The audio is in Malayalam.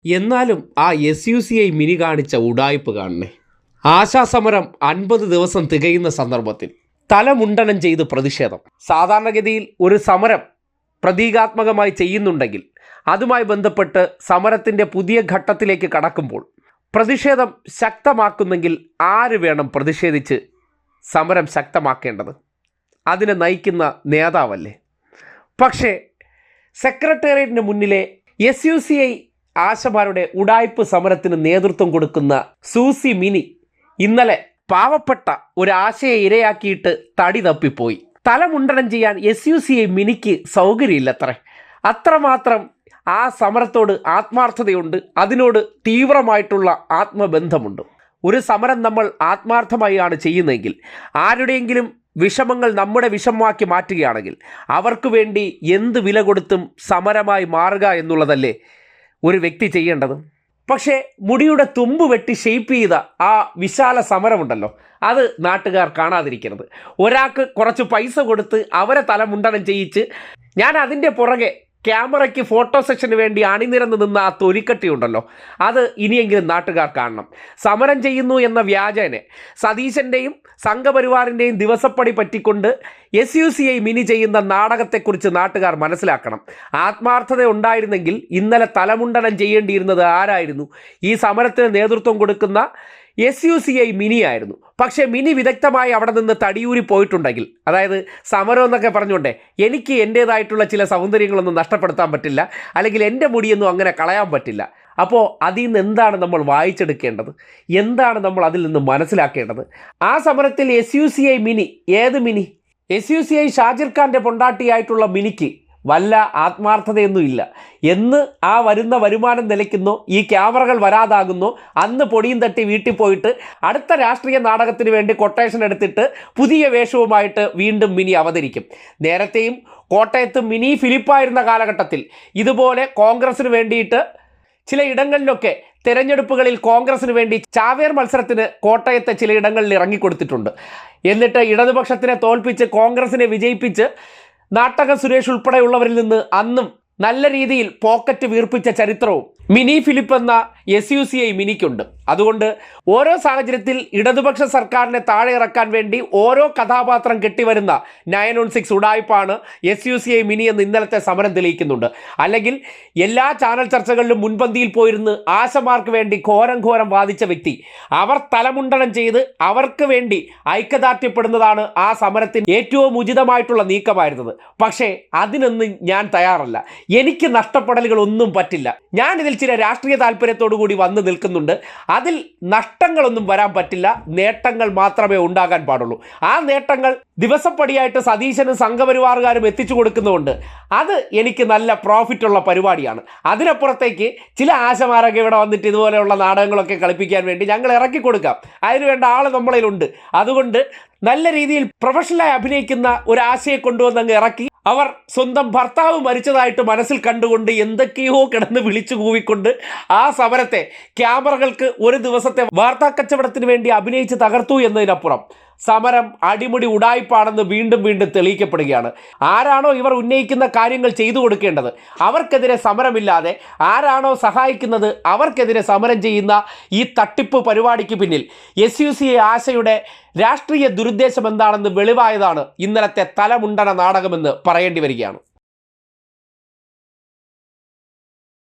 എന്നാലും ആ SUCI മിനി കാണിച്ച ഉഡായിപ്പ് കാണണേ. ആശാസമരം 50 ദിവസം തികയുന്ന സന്ദർഭത്തിൽ തലമുണ്ടനം ചെയ്ത് പ്രതിഷേധം. സാധാരണഗതിയിൽ ഒരു സമരം പ്രതീകാത്മകമായി ചെയ്യുന്നുണ്ടെങ്കിൽ അതുമായി ബന്ധപ്പെട്ട് സമരത്തിൻ്റെ പുതിയ ഘട്ടത്തിലേക്ക് കടക്കുമ്പോൾ പ്രതിഷേധം ശക്തമാക്കുന്നെങ്കിൽ ആര് വേണം പ്രതിഷേധിച്ച് സമരം ശക്തമാക്കേണ്ടത്? അതിനെ നയിക്കുന്ന നേതാവല്ലേ? പക്ഷേ സെക്രട്ടേറിയറ്റിന് മുന്നിലെ SUCI ആശമാരുടെ ഉഡായിപ്പ് സമരത്തിന് നേതൃത്വം കൊടുക്കുന്ന സൂസി മിനി ഇന്നലെ പാവപ്പെട്ട ഒരാശയെ ഇരയാക്കിയിട്ട് തടി തപ്പിപ്പോയി. തലമുണ്ടനം ചെയ്യാൻ SUCI മിനിക്ക് സൗകര്യമില്ലത്രേ. അത്രമാത്രം ആ സമരത്തോട് ആത്മാർത്ഥതയുണ്ട്, അതിനോട് തീവ്രമായിട്ടുള്ള ആത്മബന്ധമുണ്ട്. ഒരു സമരം നമ്മൾ ആത്മാർത്ഥമായാണ് ചെയ്യുന്നതെങ്കിൽ, ആരുടെയെങ്കിലും വിഷമങ്ങൾ നമ്മുടെ വിഷമമാക്കി മാറ്റുകയാണെങ്കിൽ അവർക്ക് വേണ്ടി എന്ത് വില കൊടുത്തും സമരമായി മാറുക എന്നുള്ളതല്ലേ ഒരു വ്യക്തി ചെയ്യേണ്ടത്. പക്ഷേ മുടിയുടെ തുമ്പ് വെട്ടി ഷെയ്പ്പ് ചെയ്ത ആ വിശാല സമരമുണ്ടല്ലോ, അത് നാട്ടുകാർ കാണാതിരിക്കരുത്. ഒരാൾക്ക് കുറച്ച് പൈസ കൊടുത്ത് അവരെ തലമുണ്ടനം ചെയ്യിച്ച് ഞാൻ അതിൻ്റെ പുറകെ ക്യാമറയ്ക്ക് ഫോട്ടോ സെഷന് വേണ്ടി അണിനിരന്ന് നിന്ന ആ തൊലിക്കട്ടിയുണ്ടല്ലോ, അത് ഇനിയെങ്കിലും നാട്ടുകാർ കാണണം. സമരം ചെയ്യുന്നു എന്ന വ്യാജേനെ സതീശൻ്റെയും സംഘപരിവാറിൻ്റെയും ദിവസപ്പടി പറ്റിക്കൊണ്ട് SUCI മിനി ചെയ്യുന്ന നാടകത്തെക്കുറിച്ച് നാട്ടുകാർ മനസ്സിലാക്കണം. ആത്മാർത്ഥത ഉണ്ടായിരുന്നെങ്കിൽ ഇന്നലെ തലമുണ്ടനം ചെയ്യേണ്ടിയിരുന്നത് ആരായിരുന്നു? ഈ സമരത്തിന് നേതൃത്വം കൊടുക്കുന്ന SUCI മിനി ആയിരുന്നു. പക്ഷേ മിനി വിദഗ്ധമായി അവിടെ നിന്ന് തടിയൂരി പോയിട്ടുണ്ടെങ്കിൽ, അതായത് സമരം എന്നൊക്കെ പറഞ്ഞുകൊണ്ടേ എനിക്ക് എൻ്റേതായിട്ടുള്ള ചില സൗന്ദര്യങ്ങളൊന്നും നഷ്ടപ്പെടുത്താൻ പറ്റില്ല, അല്ലെങ്കിൽ എൻ്റെ മുടിയൊന്നും അങ്ങനെ കളയാൻ പറ്റില്ല. അപ്പോൾ അതിൽ നിന്ന് എന്താണ് നമ്മൾ വായിച്ചെടുക്കേണ്ടത്? എന്താണ് നമ്മൾ അതിൽ നിന്ന് മനസ്സിലാക്കേണ്ടത്? ആ സമരത്തിൽ SUCI മിനി, ഏത് മിനി? SUCI ഷാജിർ ഖാൻ്റെ പൊണ്ടാട്ടിയായിട്ടുള്ള മിനിക്ക് വല്ല ആത്മാർത്ഥതയൊന്നും ഇല്ല. എന്ന് ആ വരുന്ന വരുമാനം നിലയ്ക്കുന്നോ, ഈ ക്യാമറകൾ വരാതാകുന്നോ, അന്ന് പൊടിയും തട്ടി വീട്ടിൽ പോയിട്ട് അടുത്ത രാഷ്ട്രീയ നാടകത്തിന് വേണ്ടി കൊട്ടേഷൻ എടുത്തിട്ട് പുതിയ വേഷവുമായിട്ട് വീണ്ടും മിനി അവതരിക്കും. നേരത്തെയും കോട്ടയത്ത് മിനി ഫിലിപ്പായിരുന്ന കാലഘട്ടത്തിൽ ഇതുപോലെ കോൺഗ്രസിന് വേണ്ടിയിട്ട് ചില ഇടങ്ങളിലൊക്കെ തെരഞ്ഞെടുപ്പുകളിൽ കോൺഗ്രസിന് വേണ്ടി ചാവേർ മത്സരത്തിന് കോട്ടയത്തെ ചില ഇടങ്ങളിൽ ഇറങ്ങിക്കൊടുത്തിട്ടുണ്ട്. എന്നിട്ട് ഇടതുപക്ഷത്തിനെ തോൽപ്പിച്ച് കോൺഗ്രസിനെ വിജയിപ്പിച്ച് നാട്ടക സുരേഷ് ഉൾപ്പെടെയുള്ളവരിൽ നിന്ന് അന്നും നല്ല രീതിയിൽ പോക്കറ്റ് വീർപ്പിച്ച ചരിത്രവും മിനി ഫിലിപ്പ് എന്ന SUCI മിനിക്കുണ്ട്. അതുകൊണ്ട് ഓരോ സാഹചര്യത്തിൽ ഇടതുപക്ഷ സർക്കാരിനെ താഴെ ഇറക്കാൻ വേണ്ടി ഓരോ കഥാപാത്രം കെട്ടിവരുന്ന 916 ഉഡായിപ്പാണ് SUCI മിനി എന്ന് ഇന്നലത്തെ സമരം തെളിയിക്കുന്നുണ്ട്. അല്ലെങ്കിൽ എല്ലാ ചാനൽ ചർച്ചകളിലും മുൻപന്തിയിൽ പോയിരുന്ന് ആശമാർക്ക് വേണ്ടി ഘോരം വാദിച്ച വ്യക്തി, അവർ തലമുണ്ടനം ചെയ്ത് അവർക്ക് വേണ്ടി ഐക്യദാർഢ്യപ്പെടുന്നതാണ് ആ സമരത്തിന് ഏറ്റവും ഉചിതമായിട്ടുള്ള നീക്കമായിരുന്നത്. പക്ഷേ അതിനൊന്നും ഞാൻ തയ്യാറല്ല. എനിക്ക് നഷ്ടപ്പെടലുകളൊന്നും പറ്റില്ല. ഞാനിതിൽ ചില രാഷ്ട്രീയ താല്പര്യത്തോടു കൂടി വന്ന് നിൽക്കുന്നുണ്ട്. അതിൽ നഷ്ടങ്ങളൊന്നും വരാൻ പറ്റില്ല, നേട്ടങ്ങൾ മാത്രമേ ഉണ്ടാകാൻ പാടുള്ളൂ. ആ നേട്ടങ്ങൾ ദിവസപ്പടിയായിട്ട് സതീശനും സംഘപരിവാറുകാരും എത്തിച്ചു കൊടുക്കുന്നതുകൊണ്ട് അത് എനിക്ക് നല്ല പ്രോഫിറ്റുള്ള പരിപാടിയാണ്. അതിനപ്പുറത്തേക്ക് ചില ആശമാരൊക്കെ ഇവിടെ വന്നിട്ട് ഇതുപോലെയുള്ള നാടകങ്ങളൊക്കെ കളിപ്പിക്കാൻ വേണ്ടി ഞങ്ങൾ ഇറക്കി കൊടുക്കാം. അതിന് വേണ്ട ആൾ നമ്മളിലുണ്ട്. അതുകൊണ്ട് നല്ല രീതിയിൽ പ്രൊഫഷണലായി അഭിനയിക്കുന്ന ഒരു ആശയെ കൊണ്ടുവന്നങ്ങ് ഇറക്കി അവർ സ്വന്തം ഭർത്താവ് മരിച്ചതായിട്ട് മനസ്സിൽ കണ്ടുകൊണ്ട് എന്തൊക്കെയോ കിടന്ന് വിളിച്ചു കൂവിക്കൊണ്ട് ആ സമരത്തെ ക്യാമറകൾക്ക് ഒരു ദിവസത്തെ വാർത്താ കച്ചവടത്തിന് വേണ്ടി അഭിനയിച്ച് തകർത്തു എന്നതിനപ്പുറം സമരം അടിമുടി ഉഡായിപ്പാണെന്ന് വീണ്ടും തെളിയിക്കപ്പെടുകയാണ്. ആരാണോ ഇവർ ഉന്നയിക്കുന്ന കാര്യങ്ങൾ ചെയ്തു കൊടുക്കേണ്ടത് അവർക്കെതിരെ സമരമില്ലാതെ, ആരാണോ സഹായിക്കുന്നത് അവർക്കെതിരെ സമരം ചെയ്യുന്ന ഈ തട്ടിപ്പ് പരിപാടിക്ക് പിന്നിൽ SUCI ആശയുടെ രാഷ്ട്രീയ ദുരുദ്ദേശം എന്താണെന്ന് വെളിവായതാണ് ഇന്നലത്തെ തലമുണ്ടന നാടകമെന്ന് പറയേണ്ടി വരികയാണ്.